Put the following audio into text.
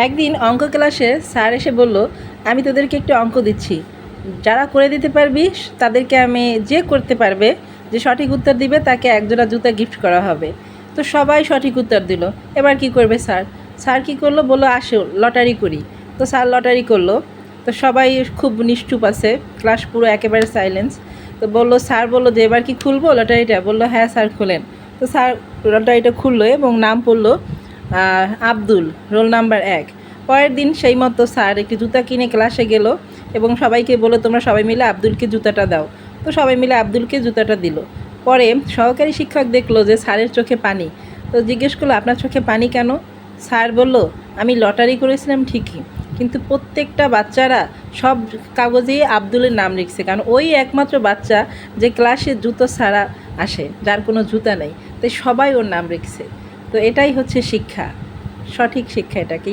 একদিন অঙ্ক ক্লাসে স্যার এসে বলল, আমি তোদেরকে একটু অঙ্ক দিচ্ছি, যারা করে দিতে পারবি তাদেরকে আমি, যে করতে পারবে, যে সঠিক উত্তর দিবে তাকে একজোড়া জুতা গিফট করা হবে। তো সবাই সঠিক উত্তর দিল। এবার কি করবে স্যার? স্যার কী করলো, বললো আসো লটারি করি। তো স্যার লটারি করলো। তো সবাই খুব নিশ্চুপ আছে, ক্লাস পুরো একেবারে সাইলেন্স। তো বললো, স্যার বললো যে এবার কি খুলবো লটারিটা? বললো হ্যাঁ স্যার খুলেন। তো স্যার লটারিটা খুললো এবং নাম পড়লো আব্দুল, রোল নাম্বার 1। পরের দিন সেই মতো স্যার একটি জুতা কিনে ক্লাসে গেল এবং সবাইকে বললো তোমরা সবাই মিলে আব্দুলকে জুতাটা দাও। তো সবাই মিলে আব্দুলকে জুতাটা দিল। পরে সহকারী শিক্ষক দেখলো যে স্যারের চোখে পানি। তো জিজ্ঞেস করলো, আপনার চোখে পানি কেন? স্যার বলল, আমি লটারি করেছিলাম ঠিকই, কিন্তু প্রত্যেকটা বাচ্চারা সব কাগজেই আব্দুলের নাম লিখছে, কারণ ওই একমাত্র বাচ্চা যে ক্লাসে জুতো ছাড়া আসে, যার কোনো জুতা নেই, তাই সবাই ওর নাম লিখছে। তো এটাই হচ্ছে শিক্ষা, সঠিক শিক্ষা এটাকেই